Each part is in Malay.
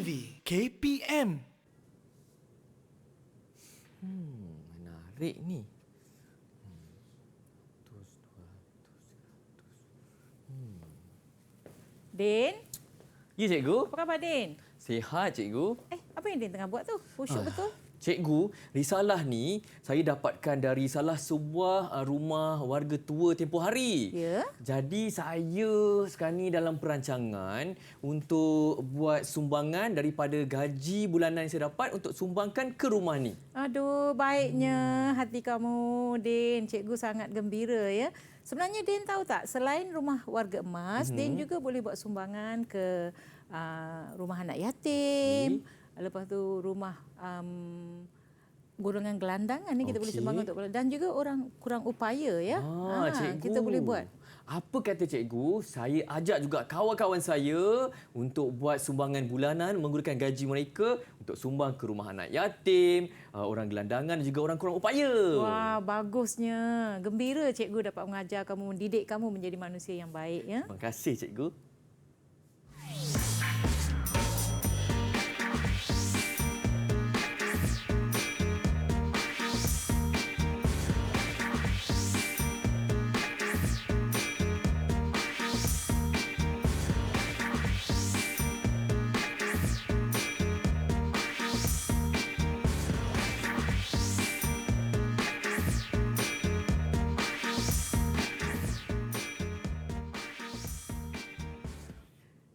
TV KPM. Menarik ni. Din, Ya, cikgu. apa khabar Din? Sihat, cikgu. Apa yang Din tengah buat tu? Khusyuk betul? Cikgu, risalah ni saya dapatkan dari salah sebuah rumah warga tua tempoh hari. Ya. Jadi saya sekarang ni dalam perancangan untuk buat sumbangan daripada gaji bulanan yang saya dapat untuk sumbangkan ke rumah ni. Aduh, baiknya hati kamu, Din. Cikgu sangat gembira ya. Sebenarnya Din tahu tak, selain rumah warga emas, Din juga boleh buat sumbangan ke rumah anak yatim. Lepas tu rumah golongan gelandangan ni kita boleh sumbangkan untuk dan juga orang kurang upaya ya. Cikgu. Kita boleh buat. Apa kata cikgu, saya ajak juga kawan-kawan saya untuk buat sumbangan bulanan menggunakan gaji mereka untuk sumbang ke rumah anak yatim, orang gelandangan dan juga orang kurang upaya. Wah, bagusnya. Gembira cikgu dapat mengajar kamu, mendidik kamu menjadi manusia yang baik ya. Terima kasih cikgu.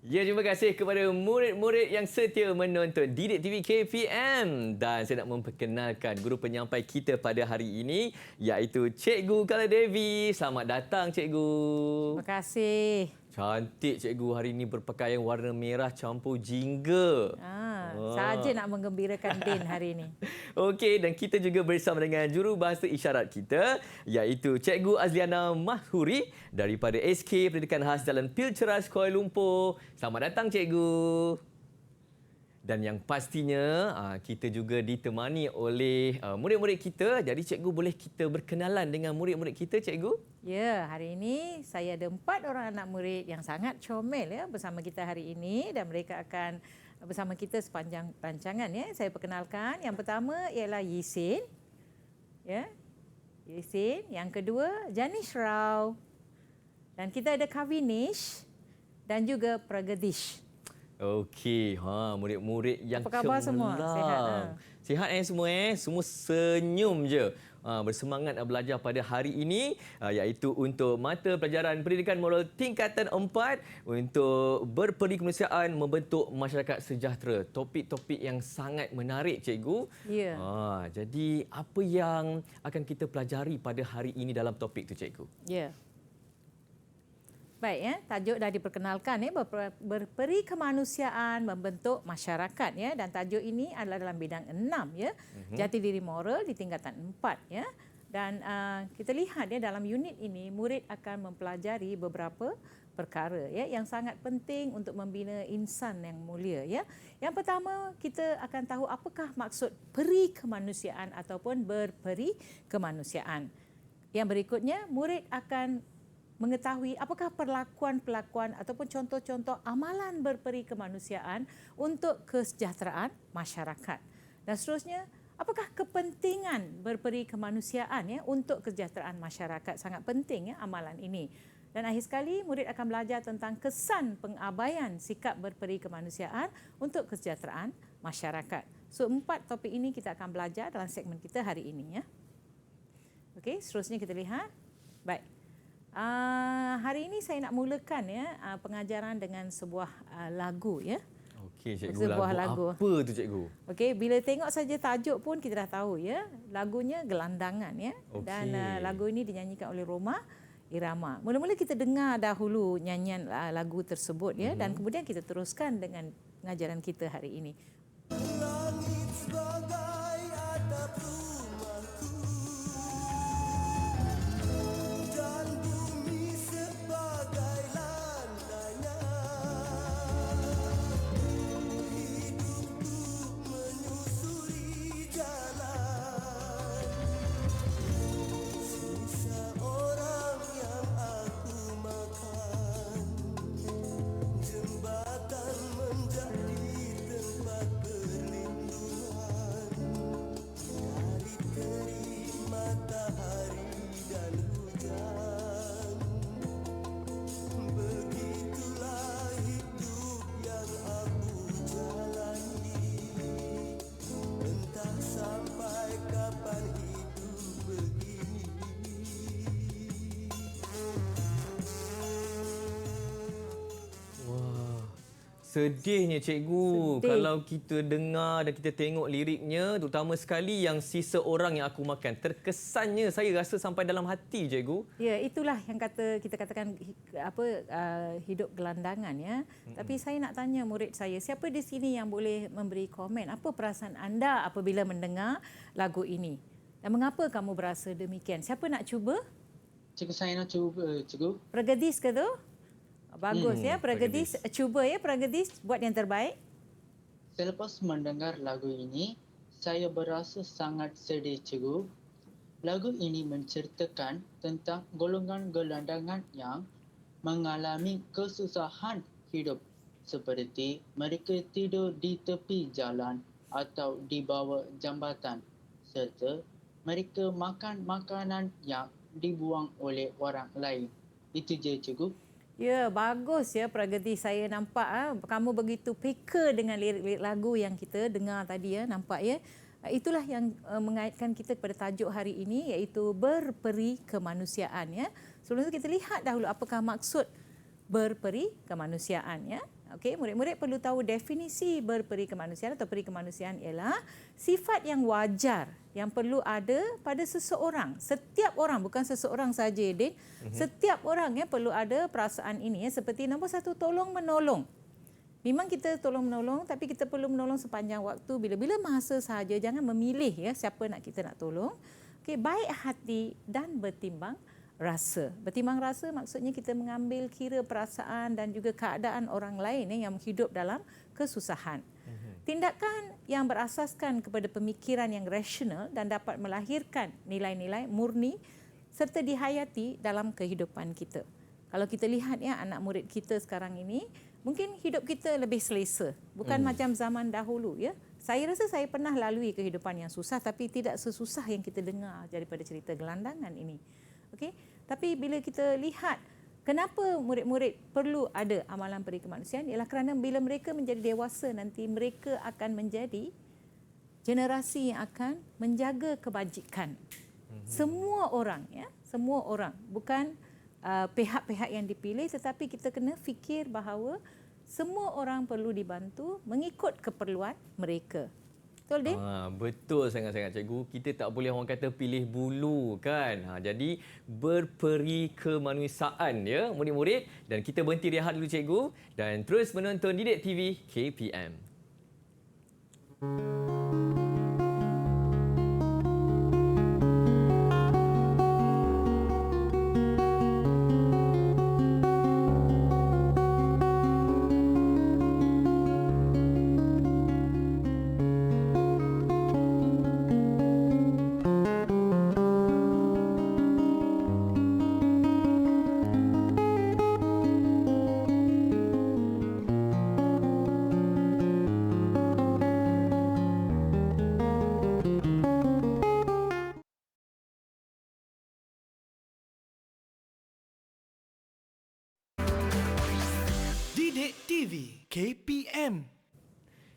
Ya, terima kasih kepada murid-murid yang setia menonton Didik TV KPM. Dan saya nak memperkenalkan guru penyampai kita pada hari ini, iaitu Cikgu Kala Devi. Selamat datang, Cikgu. Terima kasih. Cantik Cikgu hari ini berpakaian warna merah campur jingga. Saja nak menggembirakan Din hari ini. Okey, dan kita juga bersama dengan jurubahasa isyarat kita, iaitu Cikgu Azliana Mahuri daripada SK Pendidikan Khas Jalan Pilceras, Kuala Lumpur. Selamat datang, Cikgu. Dan yang pastinya kita juga ditemani oleh murid-murid kita. Jadi cikgu, boleh kita berkenalan dengan murid-murid kita, cikgu? Ya, hari ini saya ada 4 orang anak murid yang sangat comel ya bersama kita hari ini dan mereka akan bersama kita sepanjang rancangan ya. Saya perkenalkan, yang pertama ialah Yisin. Ya. Yisin, yang kedua Janish Rao. Dan kita ada Kavinish dan juga Pragadish. Okey, murid-murid yang apa khabar semua? Sihat. Sihat semua Semua senyum je. Bersemangat belajar pada hari ini, iaitu untuk mata pelajaran pendidikan moral tingkatan 4 untuk berperi kemanusiaan membentuk masyarakat sejahtera. Topik-topik yang sangat menarik, cikgu. Ya. Jadi apa yang akan kita pelajari pada hari ini dalam topik tu, cikgu? Ya. Baik ya, tajuk dah diperkenalkan ya, berperi kemanusiaan membentuk masyarakat ya, dan tajuk ini adalah dalam bidang 6 ya, jati diri moral di tingkatan 4 ya. Dan kita lihat ya dalam unit ini murid akan mempelajari beberapa perkara ya yang sangat penting untuk membina insan yang mulia ya. Yang pertama, kita akan tahu apakah maksud peri kemanusiaan ataupun berperi kemanusiaan. Yang berikutnya, murid akan mengetahui apakah perlakuan-perlakuan ataupun contoh-contoh amalan berperi kemanusiaan untuk kesejahteraan masyarakat. Dan seterusnya, apakah kepentingan berperi kemanusiaan ya untuk kesejahteraan masyarakat? Sangat penting ya amalan ini. Dan akhir sekali, murid akan belajar tentang kesan pengabaian sikap berperi kemanusiaan untuk kesejahteraan masyarakat. So, 4 topik ini kita akan belajar dalam segmen kita hari ini ya. Okey, seterusnya kita lihat. Baik. Hari ini saya nak mulakan ya pengajaran dengan sebuah lagu ya. Okey, cikgu, sebuah lagu apa tu, cikgu? Okey, bila tengok saja tajuk pun kita dah tahu ya. Lagunya Gelandangan ya. Okay. Dan lagu ini dinyanyikan oleh Roma Irama. Mula-mula kita dengar dahulu nyanyian lagu tersebut ya, dan kemudian kita teruskan dengan pengajaran kita hari ini. Langit sebagai atap rumahku dan bumi sebagai lantainya. Hidupku menyusuri jalan sisa orang yang aku makan. Jembatan menjadi tengah. Sedihnya cikgu Sedih. kalau kita dengar dan kita tengok liriknya, terutama sekali yang sisa orang yang aku makan. Terkesannya saya rasa sampai dalam hati cikgu. Ya, itulah yang kita katakan hidup gelandangan ya. Tapi saya nak tanya murid saya, siapa di sini yang boleh memberi komen? Apa perasaan anda apabila mendengar lagu ini? Dan mengapa kamu berasa demikian? Siapa nak cuba? Cikgu, saya nak cuba, cikgu. Pragadis ke tu? Bagus ya, Pragadis. Pragadis. Cuba ya Pragadis, buat yang terbaik. Selepas mendengar lagu ini, saya berasa sangat sedih, cikgu. Lagu ini menceritakan tentang golongan gelandangan yang mengalami kesusahan hidup seperti mereka tidur di tepi jalan atau di bawah jambatan serta mereka makan makanan yang dibuang oleh orang lain. Itu je, cikgu. Ya, bagus ya Pragati. Saya nampak kamu begitu peka dengan lirik-lirik lagu yang kita dengar tadi ya, nampak ya. Itulah yang mengaitkan kita kepada tajuk hari ini, iaitu berperi kemanusiaan ya. Sebelum itu kita lihat dahulu apakah maksud berperi kemanusiaan ya. Okey, murid-murid perlu tahu definisi berperi kemanusiaan atau peri kemanusiaan ialah sifat yang wajar yang perlu ada pada seseorang. Setiap orang, bukan seseorang saja, Din. Setiap orang ya perlu ada perasaan ini ya, seperti nombor satu, tolong menolong. Memang kita tolong menolong, tapi kita perlu menolong sepanjang waktu, bila-bila masa sahaja. Jangan memilih ya siapa kita nak tolong. Okey, baik hati dan bertimbang rasa. Bertimbang rasa maksudnya kita mengambil kira perasaan dan juga keadaan orang lain yang hidup dalam kesusahan. Tindakan yang berasaskan kepada pemikiran yang rasional dan dapat melahirkan nilai-nilai murni serta dihayati dalam kehidupan kita. Kalau kita lihat ya anak murid kita sekarang ini, mungkin hidup kita lebih selesa. Bukan macam zaman dahulu ya. Saya rasa saya pernah lalui kehidupan yang susah, tapi tidak sesusah yang kita dengar daripada cerita gelandangan ini. Okey, tapi bila kita lihat kenapa murid-murid perlu ada amalan peri kemanusiaan ialah kerana bila mereka menjadi dewasa nanti mereka akan menjadi generasi yang akan menjaga kebajikan. Semua orang ya, semua orang, bukan pihak-pihak yang dipilih, tetapi kita kena fikir bahawa semua orang perlu dibantu mengikut keperluan mereka. Betul, Din? Betul sangat-sangat cikgu. Kita tak boleh orang kata pilih bulu kan. Jadi berperi kemanusiaan ya murid-murid. Dan kita berhenti rehat dulu cikgu. Dan terus menonton Didik TV KPM. Didik TV KPM.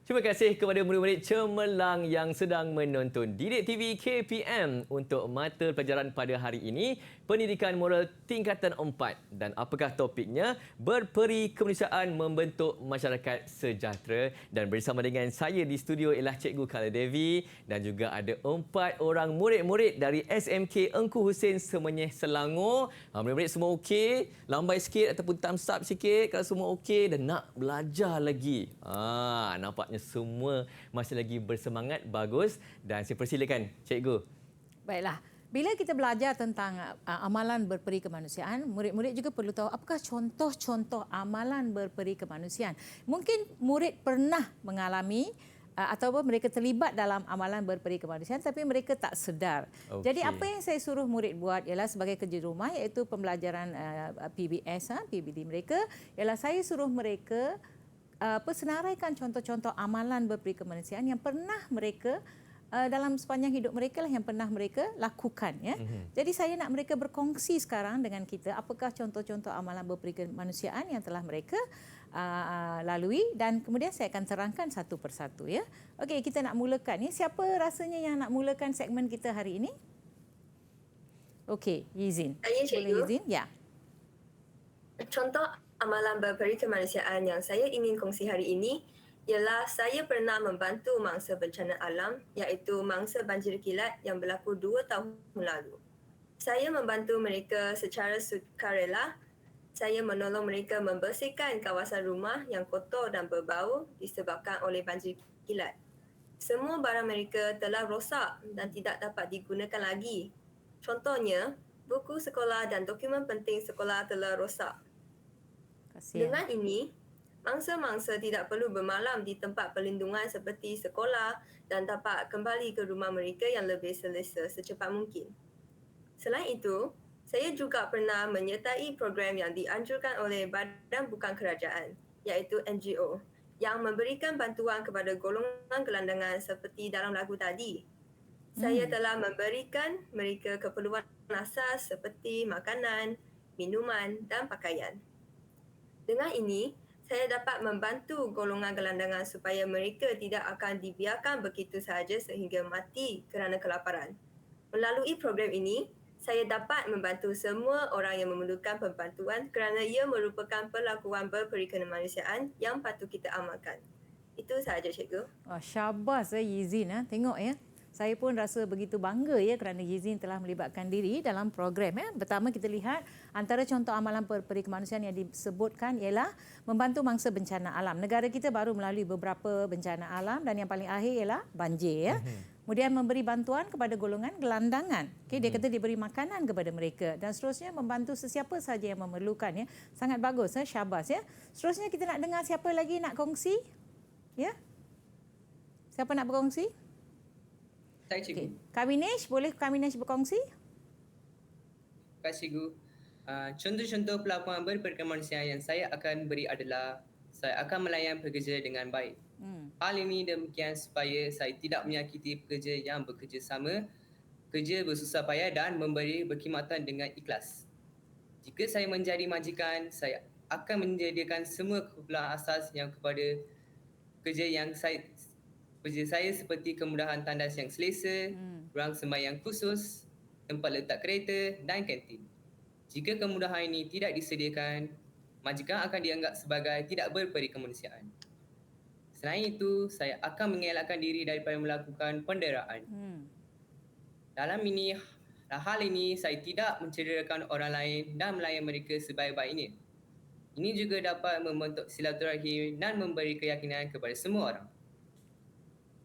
Terima kasih kepada murid-murid cemerlang yang sedang menonton Didik TV KPM untuk mata pelajaran pada hari ini, Pendidikan Moral Tingkatan 4. Dan apakah topiknya? Berperi kemanusiaan membentuk masyarakat sejahtera. Dan bersama dengan saya di studio ialah Cikgu Kala Devi dan juga ada 4 orang murid-murid dari SMK Engku Hussein Semenyih Selangor. Murid-murid semua okey? Lambai sikit ataupun thumbs up sikit kalau semua okey dan nak belajar lagi. Nampaknya semua masih lagi bersemangat, bagus. Dan saya persilakan cikgu. Baiklah. Bila kita belajar tentang amalan berperi kemanusiaan, murid-murid juga perlu tahu apakah contoh-contoh amalan berperi kemanusiaan. Mungkin murid pernah mengalami ataupun mereka terlibat dalam amalan berperi kemanusiaan tapi mereka tak sedar. Jadi apa yang saya suruh murid buat ialah sebagai kerja rumah, iaitu pembelajaran PBS, PBD mereka, ialah saya suruh mereka senaraikan contoh-contoh amalan berperi kemanusiaan yang pernah mereka dalam sepanjang hidup mereka lah yang pernah mereka lakukan ya. Jadi saya nak mereka berkongsi sekarang dengan kita apakah contoh-contoh amalan berperi kemanusiaan yang telah mereka lalui dan kemudian saya akan terangkan satu persatu ya. Okey, kita nak mulakan ya. Siapa rasanya yang nak mulakan segmen kita hari ini? Okey, izin. Saya, Cikgu. Boleh izin? Ya. Contoh amalan berperi kemanusiaan yang saya ingin kongsi hari ini ialah saya pernah membantu mangsa bencana alam iaitu mangsa banjir kilat yang berlaku 2 tahun lalu. Saya membantu mereka secara sukarela. Saya menolong mereka membersihkan kawasan rumah yang kotor dan berbau disebabkan oleh banjir kilat. Semua barang mereka telah rosak dan tidak dapat digunakan lagi. Contohnya, buku sekolah dan dokumen penting sekolah telah rosak. Kasihan. Dengan ini, mangsa-mangsa tidak perlu bermalam di tempat perlindungan seperti sekolah dan dapat kembali ke rumah mereka yang lebih selesa secepat mungkin. Selain itu, saya juga pernah menyertai program yang dianjurkan oleh Badan Bukan Kerajaan, iaitu NGO, yang memberikan bantuan kepada golongan gelandangan seperti dalam lagu tadi. Saya telah memberikan mereka keperluan asas seperti makanan, minuman dan pakaian. Dengan ini, saya dapat membantu golongan gelandangan supaya mereka tidak akan dibiarkan begitu sahaja sehingga mati kerana kelaparan. Melalui program ini, saya dapat membantu semua orang yang memerlukan pembantuan kerana ia merupakan perlakuan berperi kemanusiaan yang patut kita amalkan. Itu sahaja, Cikgu. Oh, syabas Yizin. Tengok ya. Saya pun rasa begitu bangga ya kerana Yizin telah melibatkan diri dalam program. Pertama kita lihat antara contoh amalan berperi kemanusiaan yang disebutkan ialah membantu mangsa bencana alam. Negara kita baru melalui beberapa bencana alam dan yang paling akhir ialah banjir. Kemudian memberi bantuan kepada golongan gelandangan. Dia kata diberi makanan kepada mereka dan seterusnya membantu sesiapa sahaja yang memerlukan. Sangat bagus, syabas ya. Seterusnya kita nak dengar siapa lagi nak kongsi? Ya. Siapa nak berkongsi? Saya Cikgu. Kak Winesh, boleh Kak Winesh berkongsi? Terima kasih Cikgu. Contoh-contoh pelakuan berperi kemanusiaan yang saya akan beri adalah saya akan melayan pekerja dengan baik. Hal ini demikian supaya saya tidak menyakiti pekerja yang bekerja sama, kerja bersusah payah dan memberi berkhidmatan dengan ikhlas. Jika saya menjadi majikan, saya akan menyediakan semua keperluan asas yang kepada kerja saya seperti kemudahan tandas yang selesa, ruang sembahyang khusus, tempat letak kereta dan kantin. Jika kemudahan ini tidak disediakan, majikan akan dianggap sebagai tidak berperi kemanusiaan. Selain itu, saya akan mengelakkan diri daripada melakukan penderaan. Dalam hal ini, saya tidak mencederakan orang lain dan melayan mereka sebaik-baiknya. Ini juga dapat membentuk silaturahim dan memberi keyakinan kepada semua orang.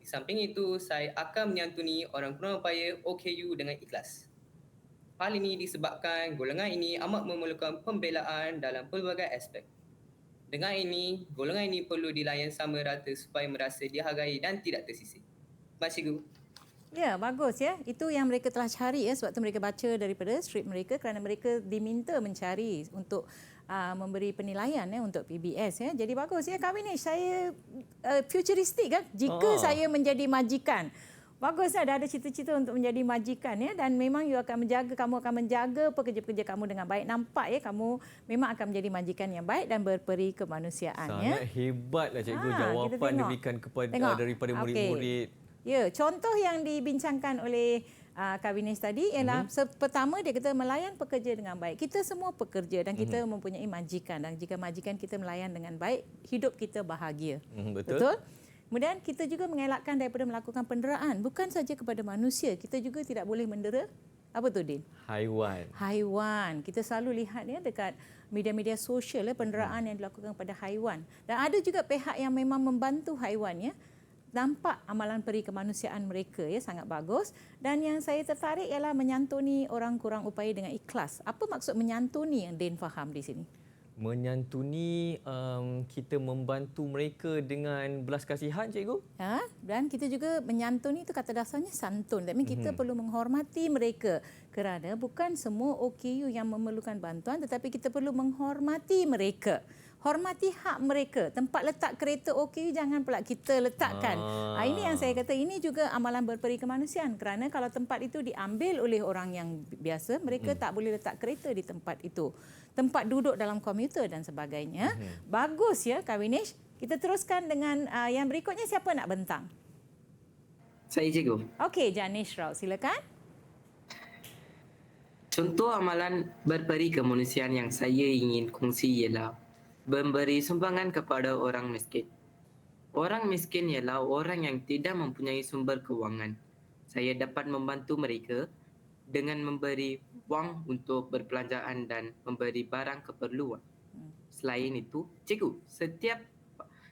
Di samping itu, saya akan menyantuni orang kurang upaya OKU dengan ikhlas. Hal ini disebabkan golongan ini amat memerlukan pembelaan dalam pelbagai aspek. Dengan ini, golongan ini perlu dilayan sama rata supaya merasa dihargai dan tidak tersisih. Terima kasih, Cikgu. Ya, bagus ya. Itu yang mereka telah cari ya sebab tu mereka baca daripada skrip mereka kerana mereka diminta mencari untuk memberi penilaian untuk PBS ya. Jadi bagus ya Kak Winesh, saya futuristik kan jika saya menjadi majikan. Bagus dah ada cita-cita untuk menjadi majikan ya dan memang kamu akan menjaga pekerja-pekerja kamu dengan baik. Nampak ya kamu memang akan menjadi majikan yang baik dan berperi kemanusiaan. Sangat hebatlah cikgu jawapan diberikan kepada daripada murid-murid. Ya, contoh yang dibincangkan oleh Kak Winesh tadi ialah pertama dia kata melayan pekerja dengan baik. Kita semua pekerja dan kita mempunyai majikan dan jika majikan kita melayan dengan baik, hidup kita bahagia. Betul? Kemudian kita juga mengelakkan daripada melakukan penderaan bukan saja kepada manusia, kita juga tidak boleh mendera apa tu Din? Haiwan. Kita selalu lihat ya dekat media-media sosial penderaan yang dilakukan kepada haiwan. Dan ada juga pihak yang memang membantu haiwan ya. Nampak amalan peri kemanusiaan mereka ya sangat bagus dan yang saya tertarik ialah menyantuni orang kurang upaya dengan ikhlas. Apa maksud menyantuni yang Din faham di sini? Menyantuni kita membantu mereka dengan belas kasihan cikgu. Dan kita juga menyantuni itu kata dasarnya santun. That means kita perlu menghormati mereka kerana bukan semua OKU yang memerlukan bantuan tetapi kita perlu menghormati mereka. Hormati hak mereka. Tempat letak kereta OKU jangan pula kita letakkan. Ini yang saya kata ini juga amalan berperi kemanusiaan kerana kalau tempat itu diambil oleh orang yang biasa, mereka tak boleh letak kereta di tempat itu. Tempat duduk dalam komuter dan sebagainya. Bagus ya Kak Winesh. Kita teruskan dengan yang berikutnya. Siapa nak bentang? Saya Cikgu. Okey, Janish Rao. Silakan. Contoh amalan berperi kemanusiaan yang saya ingin kongsi ialah memberi sumbangan kepada orang miskin. Orang miskin ialah orang yang tidak mempunyai sumber kewangan. Saya dapat membantu mereka dengan memberi wang untuk perbelanjaan dan memberi barang keperluan. Selain itu, cikgu, setiap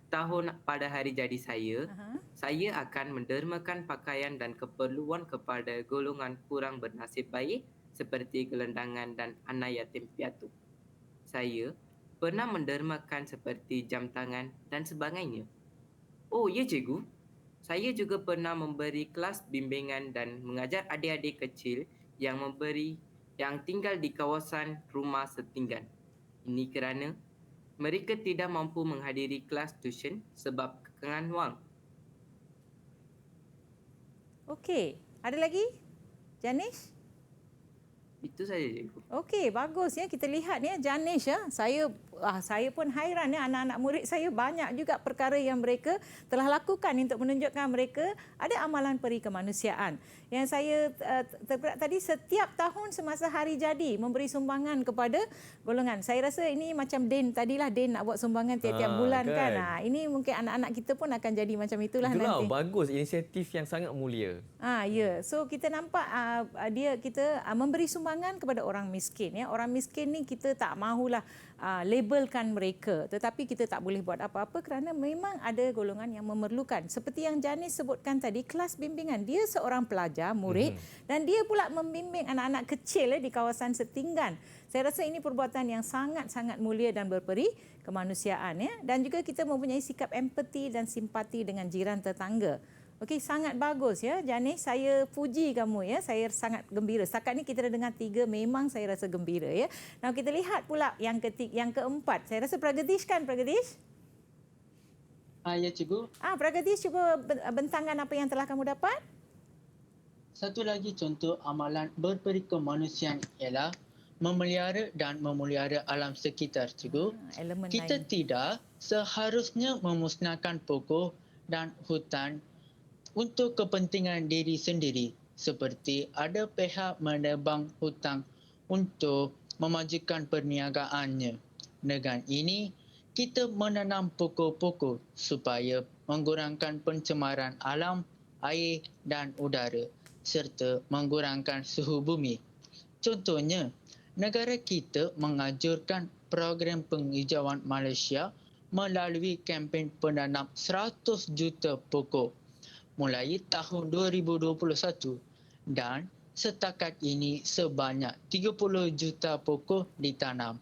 tahun pada hari jadi saya akan mendermakan pakaian dan keperluan kepada golongan kurang bernasib baik seperti gelandangan dan anak yatim piatu. Saya pernah mendermakan seperti jam tangan dan sebagainya. Oh ya cikgu, saya juga pernah memberi kelas bimbingan dan mengajar adik-adik kecil yang tinggal di kawasan rumah setinggan. Ini kerana mereka tidak mampu menghadiri kelas tuition sebab kekangan wang. Okey, ada lagi? Janish? Itu saja cikgu. Okey, bagus ya. Kita lihat ya Janish ya. Saya pun hairan ya, anak-anak murid saya banyak juga perkara yang mereka telah lakukan untuk menunjukkan mereka ada amalan peri kemanusiaan. Yang saya tergerak tadi, setiap tahun semasa hari jadi memberi sumbangan kepada golongan. Saya rasa ini macam Din tadilah, Din nak buat sumbangan tiap-tiap bulan kan. Ini mungkin anak-anak kita pun akan jadi macam itulah nanti. Bagus, inisiatif yang sangat mulia. Ya. So kita nampak kita memberi sumbangan kepada orang miskin ya. Orang miskin ni kita tak mahulah labelkan mereka, tetapi kita tak boleh buat apa-apa kerana memang ada golongan yang memerlukan. Seperti yang Janice sebutkan tadi, kelas bimbingan. Dia seorang pelajar, murid, dan dia pula membimbing anak-anak kecil di kawasan setinggan. Saya rasa ini perbuatan yang sangat-sangat mulia dan berperi kemanusiaan ya. Dan juga kita mempunyai sikap empati dan simpati dengan jiran tetangga. Okey, sangat bagus ya Janice. Saya puji kamu ya. Saya sangat gembira. Setakat ni kita dah dengar 3, memang saya rasa gembira ya. Now kita lihat pula yang keempat. Saya rasa Pragadish kan, Pragadish? Ya cikgu. Pragadish, cuba bentangkan apa yang telah kamu dapat. Satu lagi contoh amalan berperi kemanusiaan ialah memelihara dan memelihara alam sekitar cikgu. Kita tidak seharusnya memusnahkan pokok dan hutan untuk kepentingan diri sendiri, seperti ada pihak menebang hutan untuk memajukan perniagaannya. Dengan ini, kita menanam pokok-pokok supaya mengurangkan pencemaran alam, air dan udara serta mengurangkan suhu bumi. Contohnya, negara kita menganjurkan program penghijauan Malaysia melalui kempen penanam 100 juta pokok mulai tahun 2021 dan setakat ini sebanyak 30 juta pokok ditanam.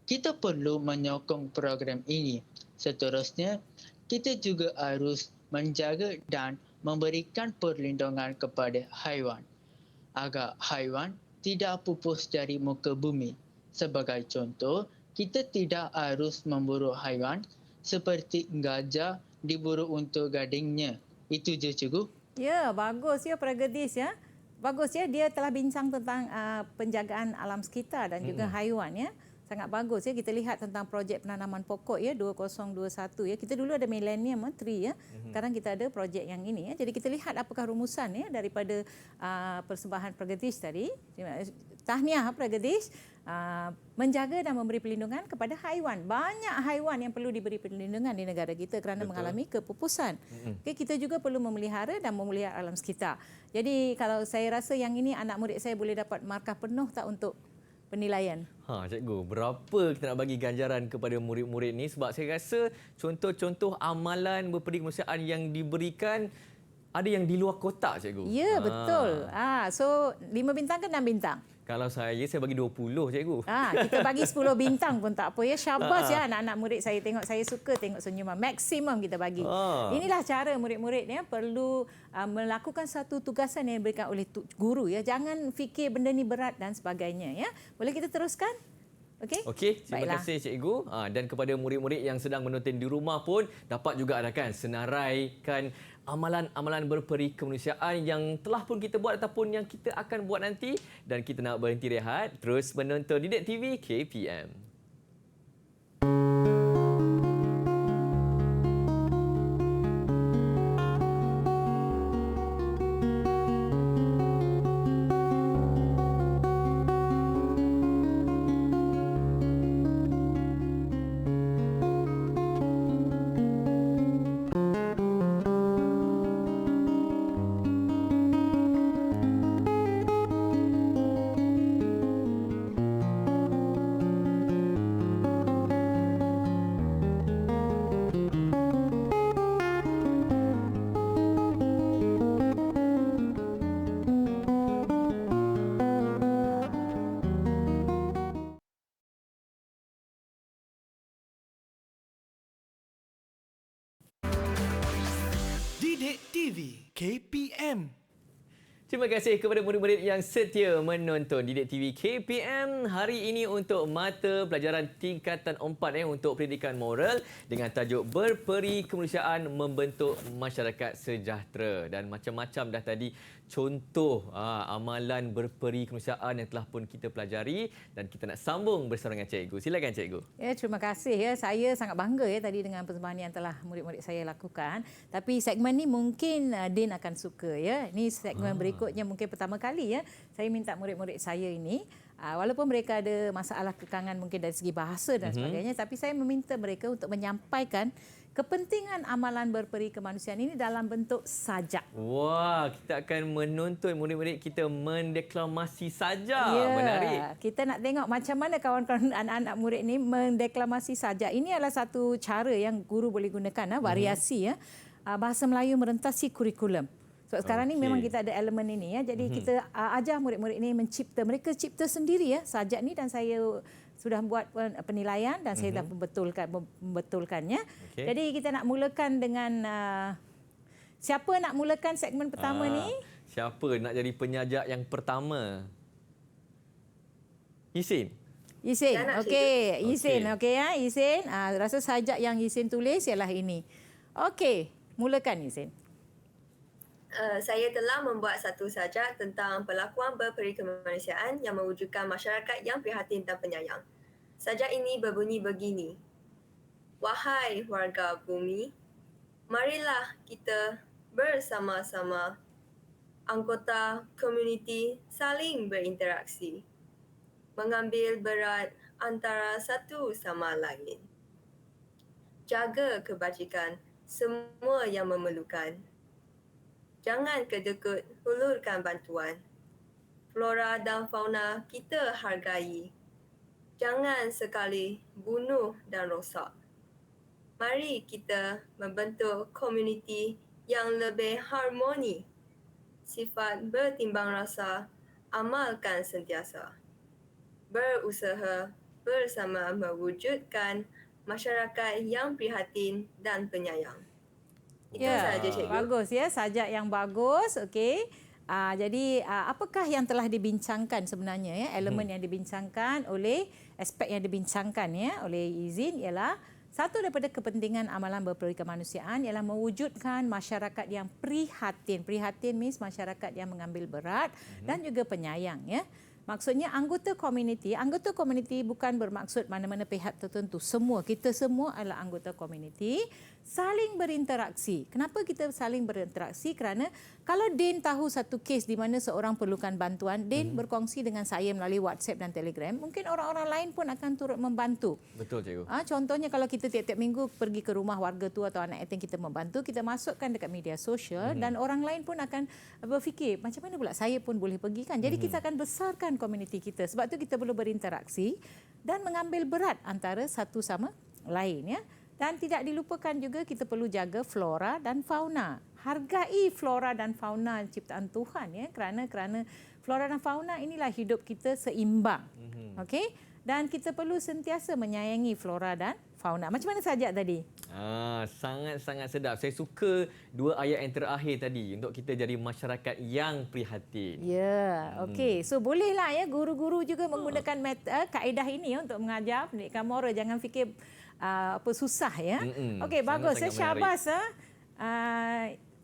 Kita perlu menyokong program ini. Seterusnya, kita juga harus menjaga dan memberikan perlindungan kepada haiwan agar haiwan tidak pupus dari muka bumi. Sebagai contoh, kita tidak harus memburu haiwan seperti gajah diburu untuk gadingnya. Itu je cikgu. Ya, bagus ya Pragadish ya. Bagus ya, dia telah bincang tentang penjagaan alam sekitar dan juga haiwan ya. Sangat bagus ya. Kita lihat tentang projek penanaman pokok ya 2021 ya. Kita dulu ada Millennium Tree ya. Sekarang kita ada projek yang ini ya. Jadi kita lihat apakah rumusan ya daripada persembahan Pragadish tadi. Tahniah Pragadish. Menjaga dan memberi perlindungan kepada haiwan. Banyak haiwan yang perlu diberi perlindungan di negara kita kerana mengalami kepupusan. Okay, kita juga perlu memelihara dan memelihara alam sekitar. Jadi kalau saya rasa yang ini anak murid saya boleh dapat markah penuh tak untuk penilaian? Cikgu, berapa kita nak bagi ganjaran kepada murid-murid ni? Sebab saya rasa contoh-contoh amalan berperi kemanusiaan yang diberikan ada yang di luar kotak, cikgu. Ya, betul. So 5 bintang ke 6 bintang? Kalau saya bagi 20, cikgu. Kita bagi 10 bintang pun tak apa ya. Syabas ya anak-anak murid saya, tengok saya suka tengok senyuman. Maksimum kita bagi. Inilah cara murid-murid ya perlu melakukan satu tugasan yang diberikan oleh guru ya. Jangan fikir benda ni berat dan sebagainya ya. Boleh kita teruskan? Okey, terima kasih cikgu. Dan kepada murid-murid yang sedang menonton di rumah pun dapat juga senaraikan amalan-amalan berperi kemanusiaan yang telah pun kita buat ataupun yang kita akan buat nanti. Dan kita nak berhenti rehat, terus menonton Didik TV KPM. Didik TV KPM. Terima kasih kepada murid-murid yang setia menonton Didik TV KPM hari ini untuk mata pelajaran tingkatan 4 untuk pendidikan moral dengan tajuk Berperi Kemanusiaan Membentuk Masyarakat Sejahtera, dan macam-macam dah tadi contoh amalan berperi kemanusiaan yang telah pun kita pelajari, dan kita nak sambung bersama dengan cikgu. Silakan cikgu. Ya, terima kasih ya. Saya sangat bangga ya tadi dengan persembahan yang telah murid-murid saya lakukan. Tapi segmen ni mungkin Din akan suka ya. Ini segmen berikutnya mungkin pertama kali ya. Saya minta murid-murid saya ini walaupun mereka ada masalah kekangan mungkin dari segi bahasa dan sebagainya, tapi saya meminta mereka untuk menyampaikan kepentingan amalan berperi kemanusiaan ini dalam bentuk sajak. Wah, kita akan menuntut murid-murid kita mendeklamasi sajak. Ya, Menarik. kita nak tengok macam mana kawan-kawan anak-anak murid ini mendeklamasi sajak. Ini adalah satu cara yang guru boleh gunakan, variasi ya. Bahasa Melayu merentasi kurikulum. Sebab sekarang ni memang kita ada elemen ini ya. Jadi kita ajar murid-murid ini mencipta. Mereka cipta sendiri ya sajak ni, dan saya sudah buat penilaian dan saya dah membetulkannya. Jadi kita nak mulakan dengan siapa nak mulakan segmen pertama ni? Siapa nak jadi penyajak yang pertama? Isin. Isin. Okey, Isin. Okey. Okey ya, Isin. Rasa sajak yang Isin tulis ialah ini. Okey, mulakan Isin. Saya telah membuat satu sajak tentang perlakuan berperi kemanusiaan yang mewujudkan masyarakat yang prihatin dan penyayang. Sajak ini berbunyi begini. Wahai warga bumi, marilah kita bersama-sama anggota komuniti saling berinteraksi, mengambil berat antara satu sama lain. Jaga kebajikan semua yang memerlukan. Jangan kedekut hulurkan bantuan. Flora dan fauna kita hargai. Jangan sekali bunuh dan rosak. Mari kita membentuk komuniti yang lebih harmoni. Sifat bertimbang rasa amalkan sentiasa. Berusaha bersama mewujudkan masyarakat yang prihatin dan penyayang. Itu sahaja, cikgu. Bagus ya, sajak yang bagus. Okey. Jadi apakah yang telah dibincangkan sebenarnya ya? Elemen yang dibincangkan oleh aspek yang dibincangkan ya oleh Izin ialah satu daripada kepentingan amalan berperi kemanusiaan ialah mewujudkan masyarakat yang prihatin. Prihatin means masyarakat yang mengambil berat dan juga penyayang ya. Maksudnya anggota komuniti bukan bermaksud mana-mana pihak tertentu. Kita semua adalah anggota komuniti, saling berinteraksi. Kenapa kita saling berinteraksi? Kerana kalau Din tahu satu kes di mana seorang perlukan bantuan, Din berkongsi dengan saya melalui WhatsApp dan Telegram, mungkin orang-orang lain pun akan turut membantu. Betul, cikgu. Contohnya kalau kita tiap-tiap minggu pergi ke rumah warga tu atau anak yatim kita membantu, kita masukkan dekat media sosial dan orang lain pun akan berfikir, macam mana pula saya pun boleh pergi kan? Jadi kita akan besarkan komuniti kita. Sebab tu kita perlu berinteraksi dan mengambil berat antara satu sama lain ya. Dan tidak dilupakan juga kita perlu jaga flora dan fauna. Hargai flora dan fauna ciptaan Tuhan ya, kerana flora dan fauna inilah hidup kita seimbang. Okey? Dan kita perlu sentiasa menyayangi flora dan fauna. Macam mana sajak tadi? Sangat-sangat sedap. Saya suka dua ayat yang terakhir tadi untuk kita jadi masyarakat yang prihatin. Ya, okey. So bolehlah ya guru-guru juga menggunakan kaedah ini ya untuk mengajar pendidikan moral. Jangan fikir susah ya. Okey, bagus. Syabas.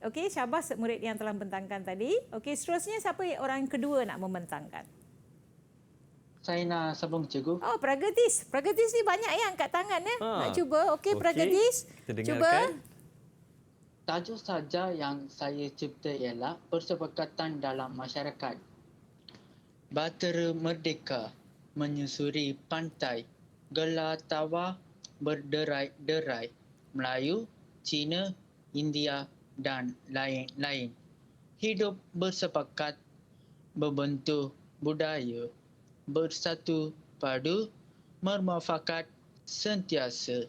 Okey, syabas murid yang telah membentangkan tadi. Okey, seterusnya siapa orang kedua nak membentangkan? Saya nak sambung, cikgu. Oh, Pragedis. Pragedis ni banyak ya angkat tangan ya. Nak cuba. Okey, Pragedis. Kita Cuba. Tajuk saja yang saya cipta ialah persepakatan dalam masyarakat. Batera merdeka menyusuri pantai, gelar tawa berderai-derai, Melayu, Cina, India dan lain-lain. Hidup bersepakat, berbentuk budaya, bersatu padu, bermuafakat sentiasa.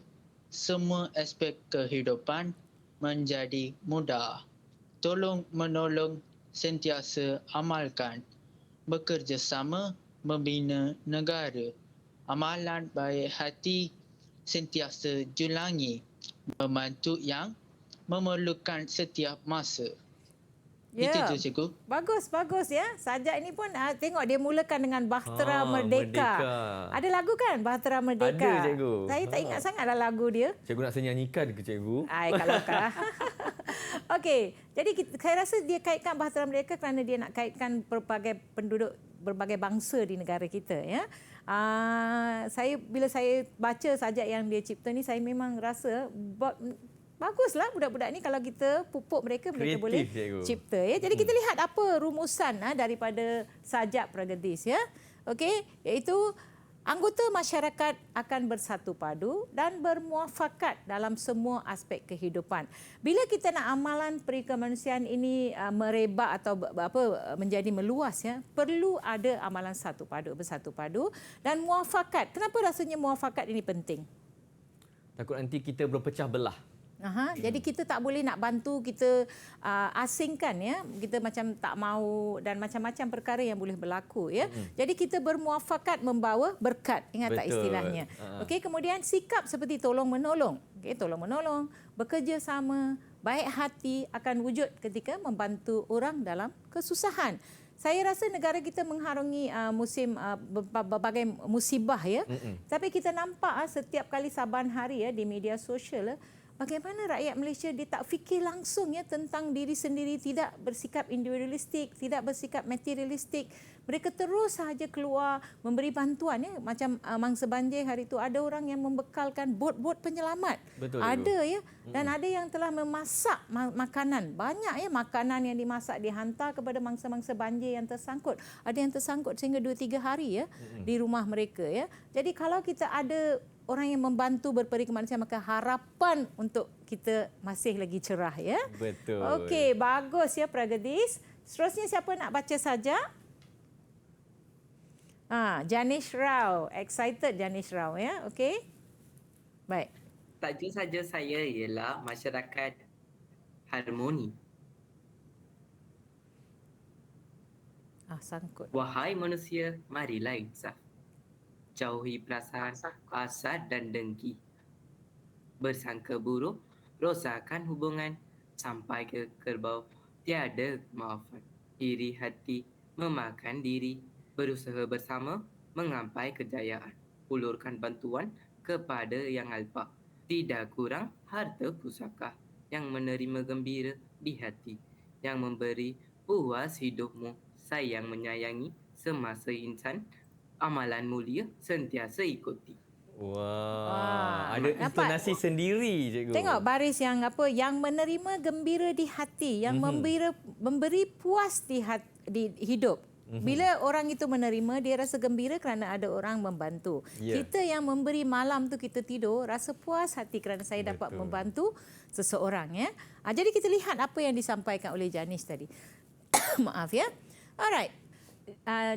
Semua aspek kehidupan menjadi mudah. Tolong menolong sentiasa amalkan. Bekerjasama membina negara. Amalan baik hati sentiasa julangi. Membantu yang memerlukan setiap masa. Ya. Itu je cikgu. Bagus ya. Sajak ini pun tengok dia mulakan dengan Bahtera Merdeka. Merdeka. Ada lagu kan Bahtera Merdeka? Ada, cikgu. Saya tak ingat sangatlah lagu dia. Cikgu nak saya nyanyikan ke cikgu? Ai kalau kah. Okey, jadi saya rasa dia kaitkan Bahtera Merdeka kerana dia nak kaitkan berbagai penduduk, berbagai bangsa di negara kita ya. Bila saya baca sajak yang dia cipta ni, saya memang rasa baguslah budak-budak ni kalau kita pupuk mereka Kreatif, boleh cikgu. cipta ya. Jadi kita lihat apa rumusan daripada sajak Pragadis ya. Okey, iaitu anggota masyarakat akan bersatu padu dan bermuafakat dalam semua aspek kehidupan. Bila kita nak amalan peri kemanusiaan ini merebak atau menjadi meluas ya, perlu ada amalan bersatu padu dan muafakat. Kenapa rasanya muafakat ini penting? Takut nanti kita berpecah belah. Jadi kita tak boleh nak bantu, kita asingkan ya, kita macam tak mau dan macam-macam perkara yang boleh berlaku ya. Jadi kita bermuafakat membawa berkat, ingat tak istilahnya. Okey, kemudian sikap seperti tolong menolong. Okey, tolong menolong, bekerja sama, baik hati akan wujud ketika membantu orang dalam kesusahan. Saya rasa negara kita mengharungi musim berbagai musibah ya. Tapi kita nampak setiap kali saban hari ya di media sosial bagaimana rakyat Malaysia dia tak fikir langsung ya tentang diri sendiri, tidak bersikap individualistik, tidak bersikap materialistik. Mereka terus sahaja keluar memberi bantuan ya. Macam mangsa banjir hari itu ada orang yang membekalkan bot-bot penyelamat. Betul. Ada ya. Dan ada yang telah memasak makanan. Banyak ya makanan yang dimasak dihantar kepada mangsa-mangsa banjir yang tersangkut. Ada yang tersangkut sehingga 2-3 hari ya di rumah mereka ya. Jadi kalau kita ada orang yang membantu berperi kemanusiaan, maka harapan untuk kita masih lagi cerah ya. Betul. Okey, bagus ya Pragadis. Seterusnya siapa nak baca saja? Janish Rao. Excited Janish Rao ya. Okey. Baik. Tajuk saja saya ialah masyarakat harmoni. Sangkut. Wahai manusia, marilah insaf. Jauhi perasaan hasad dan dengki. Bersangka buruk, rosakkan hubungan sampai ke kerbau. Tiada kemaafan. Iri hati, memakan diri. Berusaha bersama, mengampai kejayaan. Ulurkan bantuan kepada yang alpa. Tidak kurang harta pusaka. Yang menerima gembira di hati. Yang memberi puas hidupmu. Sayang menyayangi semasa insan. Amalan mulia sentiasa ikuti. Wah, ada intonasi sendiri cikgu. Tengok baris yang yang menerima gembira di hati, yang memberi puas di hidup. Bila orang itu menerima, dia rasa gembira kerana ada orang membantu. Kita yang memberi malam tu kita tidur, rasa puas hati kerana saya dapat membantu seseorang ya. Jadi kita lihat apa yang disampaikan oleh Janice tadi. Maaf ya. Alright.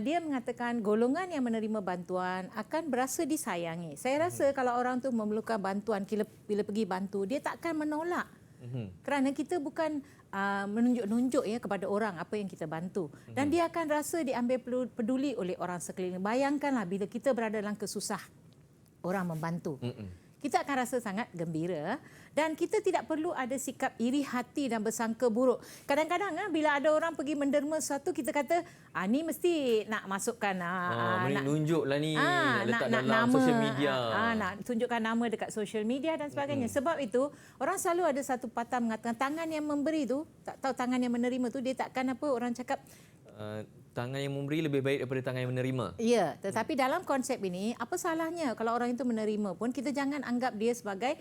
Dia mengatakan golongan yang menerima bantuan akan berasa disayangi. Saya rasa kalau orang tu memerlukan bantuan, bila pergi bantu, dia takkan menolak. Kerana kita bukan menunjuk-nunjuk ya kepada orang apa yang kita bantu. Dan dia akan rasa diambil peduli oleh orang sekeliling. Bayangkanlah bila kita berada dalam kesusah, orang membantu. Kita akan rasa sangat gembira dan kita tidak perlu ada sikap iri hati dan bersangka buruk. Kadang-kadang bila ada orang pergi menderma sesuatu, kita kata ni mesti nak masukkan menunjuklah ni letak dalam nama, social media. Nak tunjukkan nama dekat social media dan sebagainya. Sebab itu orang selalu ada satu patah mengatakan tangan yang memberi tu, tak tahu tangan yang menerima tu, dia takkan orang cakap tangan yang memberi lebih baik daripada tangan yang menerima. Ya, tetapi dalam konsep ini, apa salahnya kalau orang itu menerima pun, kita jangan anggap dia sebagai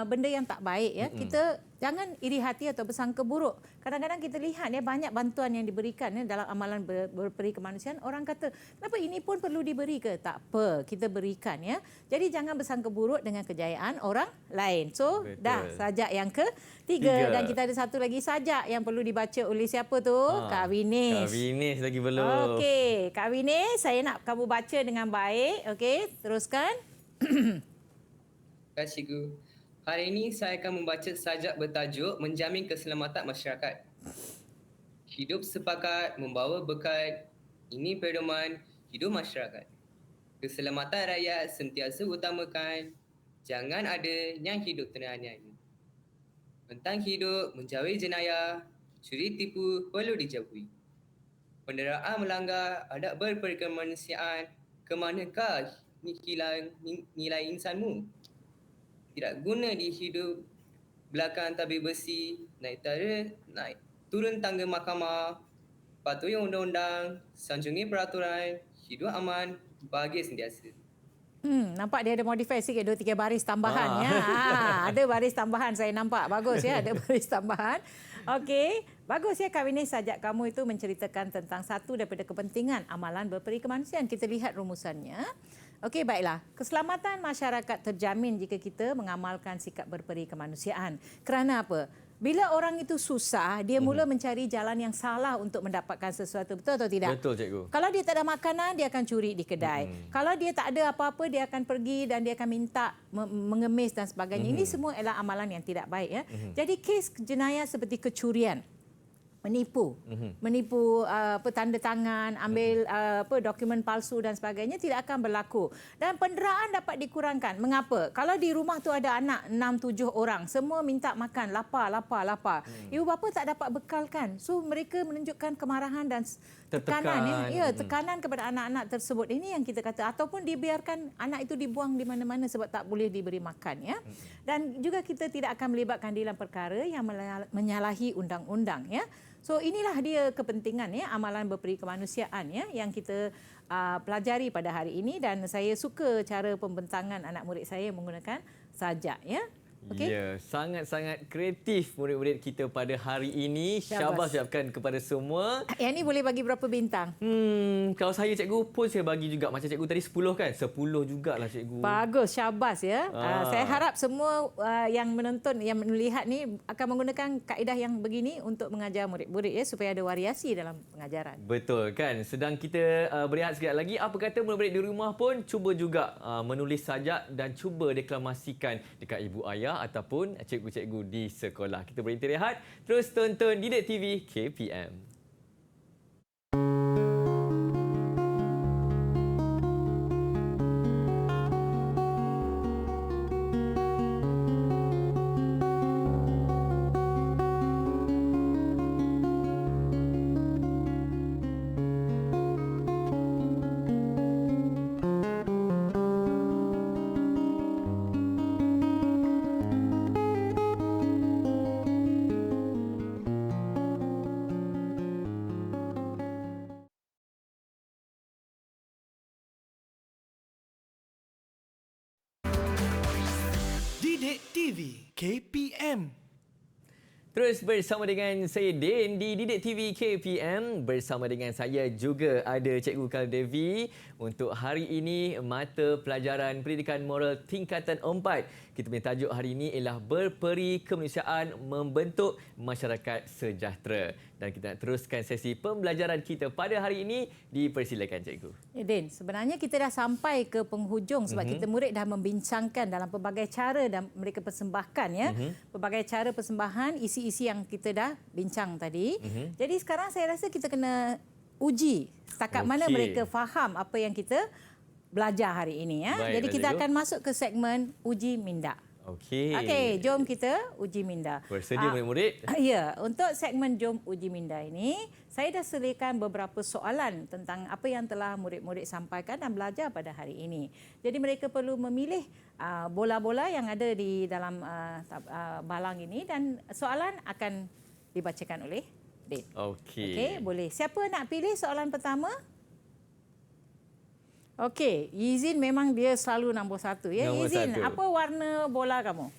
benda yang tak baik ya. Kita jangan iri hati atau bersangka buruk. Kadang-kadang kita lihat ya banyak bantuan yang diberikan ya dalam amalan berperi kemanusiaan, orang kata, "Kenapa ini pun perlu diberi ke?" Tak apa, kita berikan ya. Jadi jangan bersangka buruk dengan kejayaan orang lain. So, dah sajak yang ketiga dan kita ada satu lagi sajak yang perlu dibaca oleh siapa tu? Kak Vinis. Kak Vinis lagi belum. Okey, Kak Vinis, saya nak kamu baca dengan baik. Okey, teruskan. Terima kasih, Cikgu. Hari ini saya akan membaca sajak bertajuk Menjamin Keselamatan Masyarakat. Hidup sepakat, membawa berkat. Ini pedoman hidup masyarakat. Keselamatan rakyat sentiasa utamakan. Jangan ada yang hidup teraniaya. tentang hidup, menjauhi jenayah, curi tipu perlu dijauhi. Penderaan melanggar adab berperkemanusiaan, ke manakah nilai insanmu? Tidak guna di hidup belakang tabir besi, naik turun tangga mahkamah, patuhi undang-undang, sanjungi peraturan, hidup aman, bahagia sentiasa. Nampak dia ada modify sikit 2-3 baris tambahan ya. Ada baris tambahan saya nampak. Bagus ya, ada baris tambahan. Okey, bagus ya kali ini sajak kamu itu menceritakan tentang satu daripada kepentingan amalan berperi kemanusiaan. Kita lihat rumusannya. Okey, baiklah. Keselamatan masyarakat terjamin jika kita mengamalkan sikap berperi kemanusiaan. Kerana apa? Bila orang itu susah, dia mula mencari jalan yang salah untuk mendapatkan sesuatu. Betul atau tidak? Betul, cikgu. Kalau dia tak ada makanan, dia akan curi di kedai. Kalau dia tak ada apa-apa, dia akan pergi dan dia akan minta mengemis dan sebagainya. Ini semua adalah amalan yang tidak baik. Ya. Jadi kes jenayah seperti kecurian, menipu, tanda tangan, ambil dokumen palsu dan sebagainya tidak akan berlaku. Dan penderaan dapat dikurangkan. Mengapa? Kalau di rumah tu ada anak 6-7 orang, semua minta makan, lapar. Ibu bapa tak dapat bekalkan. So mereka menunjukkan kemarahan dan tekanan. Tekanan kepada anak-anak tersebut. Ini yang kita kata. Ataupun dibiarkan anak itu dibuang di mana-mana sebab tak boleh diberi makan. Ya. Dan juga kita tidak akan melibatkan dalam perkara yang menyalahi undang-undang. Ya. So inilah dia kepentingan ya amalan berperi kemanusiaan ya yang kita pelajari pada hari ini dan saya suka cara pembentangan anak murid saya menggunakan sajak ya. Okay. Ya, sangat-sangat kreatif murid-murid kita pada hari ini. Syabas ucapkan kepada semua. Yang ni boleh bagi berapa bintang? Kalau saya cikgu pun saya bagi juga. Macam cikgu tadi 10 kan? 10 jugalah cikgu. Bagus, syabas ya. Saya harap semua yang menonton, yang melihat ni akan menggunakan kaedah yang begini untuk mengajar murid-murid ya supaya ada variasi dalam pengajaran. Betul kan? Sedang kita berehat sekejap lagi. Apa kata murid-murid di rumah pun cuba juga menulis sajak dan cuba deklamasikan dekat ibu ayah ataupun cikgu-cikgu di sekolah. Kita berhenti rehat. Terus tonton Didik TV KPM. Didik TV KPM. Terus bersama dengan saya Din di Didik TV KPM. Bersama dengan saya juga ada Cikgu Kaldevi untuk hari ini mata pelajaran pendidikan moral tingkatan 4. Kita punya tajuk hari ini ialah berperi kemanusiaan membentuk masyarakat sejahtera. Dan kita nak teruskan sesi pembelajaran kita pada hari ini. Dipersilakan Cikgu. Ya Din, sebenarnya kita dah sampai ke penghujung sebab kita murid dah membincangkan dalam pelbagai cara dan mereka persembahkan ya. Pelbagai cara persembahan, isi-isi yang kita dah bincang tadi. Jadi sekarang saya rasa kita kena uji setakat mana mereka faham apa yang kita belajar hari ini ya. Baik, jadi kita akan masuk ke segmen uji minda. Okey, jom kita uji minda. Bersedia murid-murid? Ya, untuk segmen jom uji minda ini, saya dah sediakan beberapa soalan tentang apa yang telah murid-murid sampaikan dan belajar pada hari ini. Jadi mereka perlu memilih bola-bola yang ada di dalam balang ini dan soalan akan dibacakan oleh Din. Okey, boleh. Siapa nak pilih soalan pertama? Okey, Izin memang dia selalu nombor 1 ya. Nombor Izin, 1. apa warna bola kamu?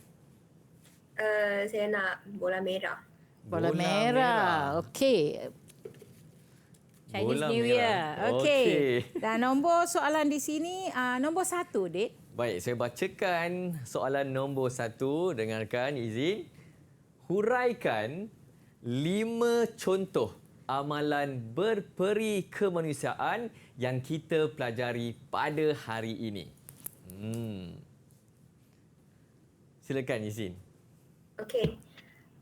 Saya nak bola merah. Bola merah. Okey. Chinese Bola New merah. Year. Okey. Okey. Dan nombor soalan di sini nombor 1, Dik. Baik, saya bacakan soalan nombor 1. Dengarkan, izin. Huraikan 5 contoh amalan berperi kemanusiaan yang kita pelajari pada hari ini. Silakan, izin. Okey.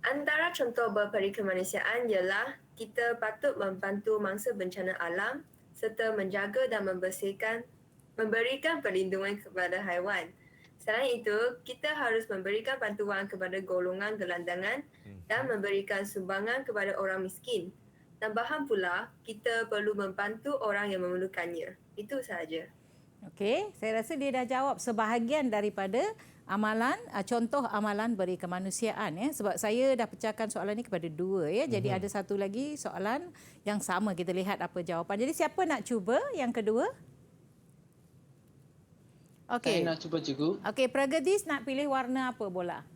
Antara contoh berperi kemanusiaan ialah kita patut membantu mangsa bencana alam serta menjaga dan memberikan perlindungan kepada haiwan. Selain itu, kita harus memberikan bantuan kepada golongan gelandangan dan memberikan sumbangan kepada orang miskin. Tambahan pula, kita perlu membantu orang yang memerlukannya. Itu sahaja. Okey, saya rasa dia dah jawab sebahagian daripada amalan, contoh amalan beri kemanusiaan ya. Sebab saya dah pecahkan soalan ni kepada 2 ya. Jadi ada satu lagi soalan yang sama, kita lihat apa jawapan. Jadi siapa nak cuba yang kedua? Saya Okey. nak cuba cikgu. Okey, Pragadis nak pilih warna apa bola?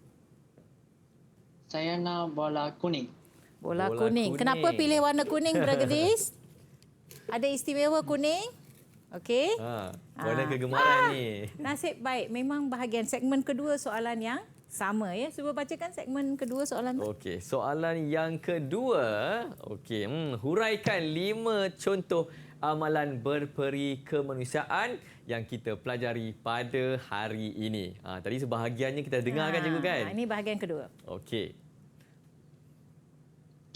Saya nak bola kuning. Bola Bola kuning. kuning. Kenapa pilih warna kuning, Pragadis? Ada istimewa kuning? Okey. Warna Ah. kegemaran ni. Nasib baik. Memang bahagian segmen kedua soalan yang sama ya. Cuba bacakan segmen kedua soalan tu. Okey, soalan yang kedua. Okey, huraikan 5 contoh amalan berperi kemanusiaan yang kita pelajari pada hari ini. Tadi sebahagiannya kita dengarkan juga kan? Ini bahagian kedua. Okey.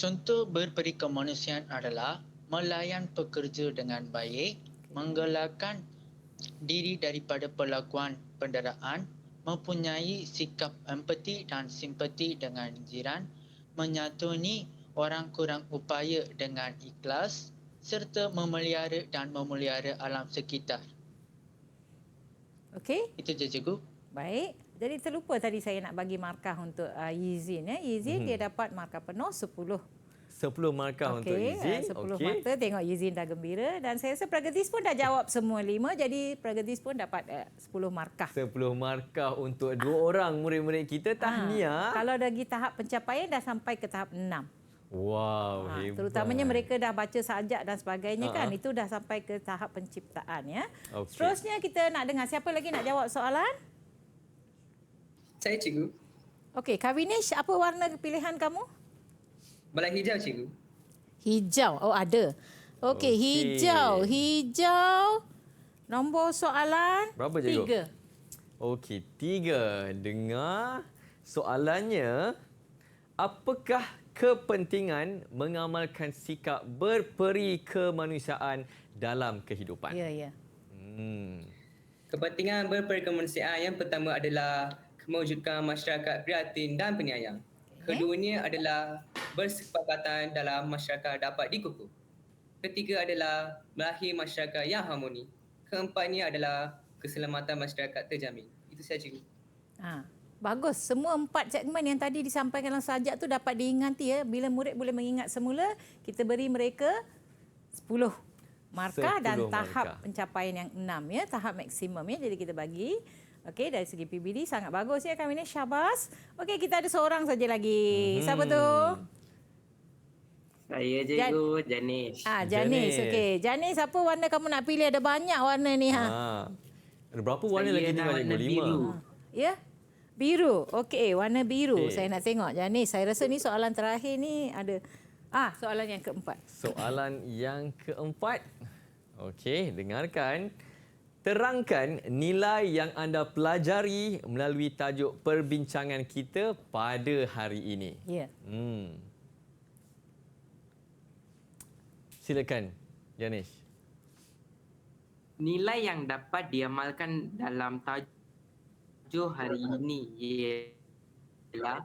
Contoh berperi kemanusiaan adalah melayan pekerja dengan baik, menggelakkan diri daripada perlakuan penderaan, mempunyai sikap empati dan simpati dengan jiran, menyatuni orang kurang upaya dengan ikhlas, serta memelihara dan memelihara alam sekitar. Okey. Itu je cikgu. Baik. Jadi terlupa tadi saya nak bagi markah untuk Yizin ya. Yizin dia dapat markah penuh 10. 10 markah untuk Okey, Izin. 10 Okey. mata. Tengok Yizin dah gembira dan saya rasa Pragadis pun dah jawab semua 5. Jadi Pragadis pun dapat 10 markah. 10 markah untuk 2 orang murid-murid kita. Tahniah. Kalau lagi tahap pencapaian dah sampai ke tahap 6. Wow, hebat. Terutamanya mereka dah baca sajak dan sebagainya kan. Itu dah sampai ke tahap penciptaan ya. Okey. Seterusnya kita nak dengar siapa lagi nak jawab soalan? Saya cikgu. Okey, Kavinish, apa warna pilihan kamu? Bola hijau cikgu. Hijau. Oh, ada. Okey, hijau. Hijau. Nombor soalan Berapa, cikgu? 3. Okey, 3. Dengar soalannya. Apakah kepentingan mengamalkan sikap berperi kemanusiaan dalam kehidupan? Ya, ya. Kepentingan berperi kemanusiaan yang pertama adalah mewujudkan masyarakat prihatin dan penyayang. Keduanya adalah bersepakatan dalam masyarakat dapat dikukuh. Ketiga adalah melahir masyarakat yang harmoni. Keempatnya adalah keselamatan masyarakat terjamin. Itu saja cikgu. Bagus. Semua 4 segmen yang tadi disampaikan dalam sajak tu dapat diingati ya. Bila murid boleh mengingat semula, kita beri mereka 10 markah 10 dan tahap markah. pencapaian yang 6 ya, tahap maksimum ya. Jadi kita bagi. Okey, dari segi PBD sangat bagus ya kami ni, syabas. Okey, kita ada seorang saja lagi. Siapa tu? Saya cikgu, Janis. Janis. Janis. Okey, Janis, apa warna kamu nak pilih? Ada banyak warna ni ha. Ada berapa warna Saya lagi nak tinggal, warna cikgu? biru. 5. Ya? Biru. Okey, warna biru. Okey. Saya nak tengok Janis. Saya rasa ni soalan terakhir ni ada soalan yang keempat. Soalan yang keempat. Okey, dengarkan. Terangkan nilai yang anda pelajari melalui tajuk perbincangan kita pada hari ini. Ya. Silakan, Janis. Nilai yang dapat diamalkan dalam tajuk hari ini ialah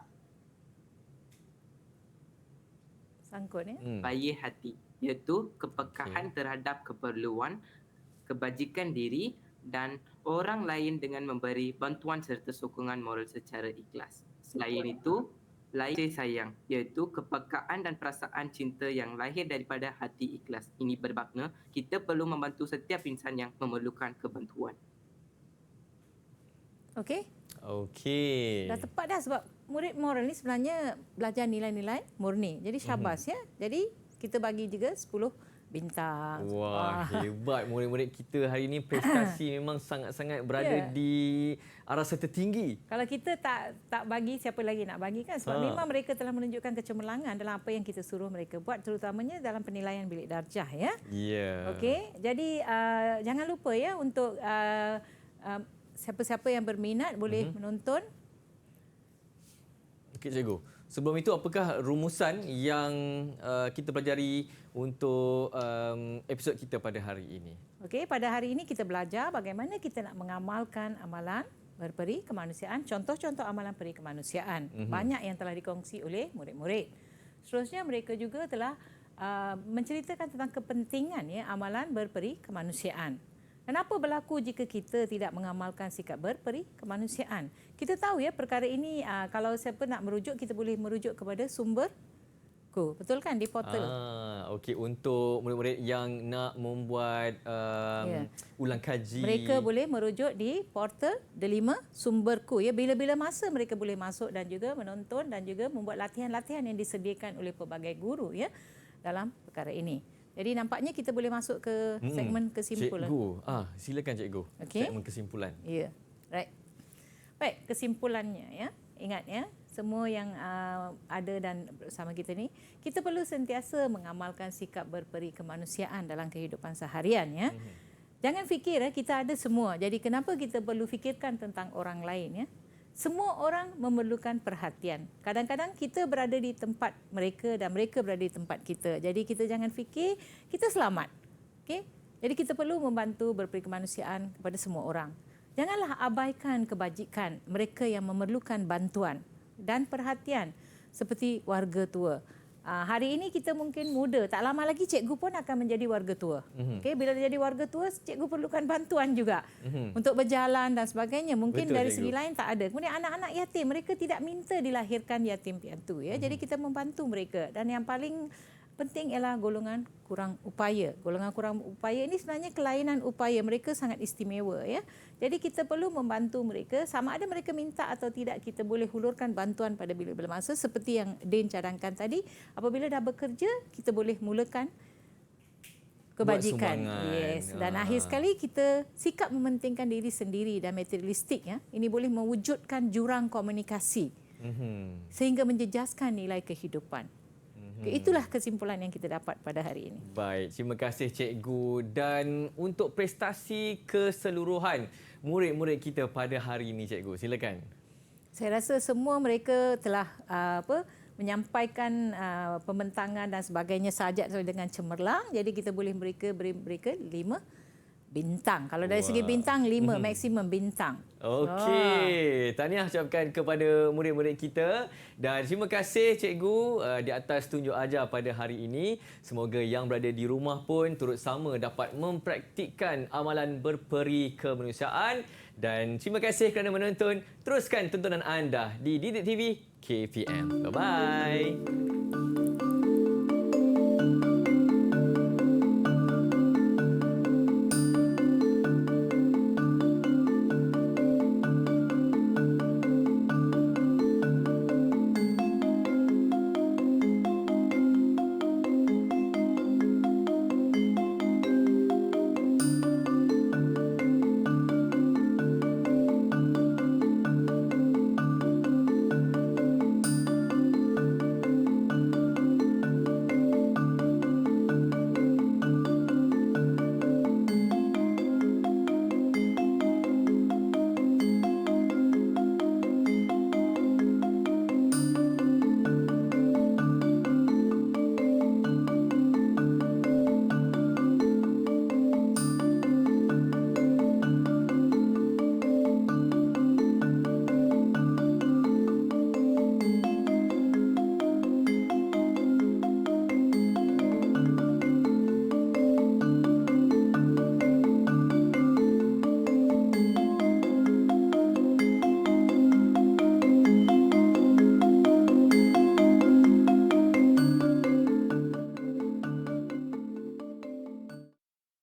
Sangkut ya. baik hati, iaitu kepekaan terhadap keperluan, kebajikan diri dan orang lain dengan memberi bantuan serta sokongan moral secara ikhlas. Selain itu, kasih sayang, iaitu kepekaan dan perasaan cinta yang lahir daripada hati ikhlas. Ini bermakna kita perlu membantu setiap insan yang memerlukan kebantuan. Okey. Okey. Dah tepat dah sebab murid moral ni sebenarnya belajar nilai-nilai murni. Jadi syabas ya. Jadi kita bagi juga 10 bintang. Wah, hebat murid-murid kita hari ini, prestasi memang sangat-sangat berada Ya. di arasa tertinggi. Kalau kita tak bagi, siapa lagi nak bagi kan? Sebab memang mereka telah menunjukkan kecemerlangan dalam apa yang kita suruh mereka buat, terutamanya dalam penilaian bilik darjah ya. Ya. Okey, jadi jangan lupa ya untuk siapa-siapa yang berminat boleh menonton. Okey, cikgu. Sebelum itu, apakah rumusan yang kita pelajari untuk episod kita pada hari ini? Okey, pada hari ini kita belajar bagaimana kita nak mengamalkan amalan berperi kemanusiaan, contoh-contoh amalan peri kemanusiaan. Banyak yang telah dikongsi oleh murid-murid. Seterusnya mereka juga telah menceritakan tentang kepentingan amalan berperi kemanusiaan. Dan apa berlaku jika kita tidak mengamalkan sikap berperi kemanusiaan? Kita tahu perkara ini kalau siapa nak merujuk, kita boleh merujuk kepada sumber betul kan di portal. Okey, untuk murid-murid yang nak membuat ulang kaji, mereka boleh merujuk di portal Delima Sumberku bila-bila masa mereka boleh masuk dan juga menonton dan juga membuat latihan-latihan yang disediakan oleh pelbagai guru dalam perkara ini. Jadi nampaknya kita boleh masuk ke segmen kesimpulan. Cikgu, silakan cikgu. Segmen kesimpulan. Ya. Right. Baik, kesimpulannya ingat semua yang ada dan bersama kita ni, kita perlu sentiasa mengamalkan sikap berperi kemanusiaan dalam kehidupan seharian Jangan fikir kita ada semua. Jadi kenapa kita perlu fikirkan tentang orang lain Semua orang memerlukan perhatian. Kadang-kadang kita berada di tempat mereka dan mereka berada di tempat kita. Jadi kita jangan fikir kita selamat. Okey? Jadi kita perlu membantu berperi kemanusiaan kepada semua orang. Janganlah abaikan kebajikan mereka yang memerlukan bantuan dan perhatian seperti warga tua. Hari ini kita mungkin muda, tak lama lagi cikgu pun akan menjadi warga tua. Okay, bila jadi warga tua, cikgu perlukan bantuan juga untuk berjalan dan sebagainya. Mungkin betul, dari segi lain tak ada. Kemudian anak-anak yatim, mereka tidak minta dilahirkan yatim piatu. Jadi kita membantu mereka. Dan yang paling penting ialah golongan kurang upaya. Golongan kurang upaya ini sebenarnya kelainan upaya. Mereka sangat istimewa. Jadi kita perlu membantu mereka. Sama ada mereka minta atau tidak, kita boleh hulurkan bantuan pada bila-bila masa. Seperti yang Din cadangkan tadi. Apabila dah bekerja, kita boleh mulakan kebajikan. Yes. Dan akhir sekali kita sikap mementingkan diri sendiri dan materialistik. Ini boleh mewujudkan jurang komunikasi. Sehingga menjejaskan nilai kehidupan. Itulah kesimpulan yang kita dapat pada hari ini. Baik, terima kasih cikgu. Dan untuk prestasi keseluruhan murid-murid kita pada hari ini, cikgu, silakan. Saya rasa semua mereka telah menyampaikan pembentangan dan sebagainya sajak dengan cemerlang. Jadi kita boleh beri mereka 5 bintang. Kalau dari segi bintang, 5 maksimum bintang. Okey. Tahniah ucapkan kepada murid-murid kita. Dan terima kasih cikgu di atas tunjuk ajar pada hari ini. Semoga yang berada di rumah pun turut sama dapat mempraktikkan amalan berperi kemanusiaan. Dan terima kasih kerana menonton. Teruskan tontonan anda di Didik TV KPM. Bye-bye.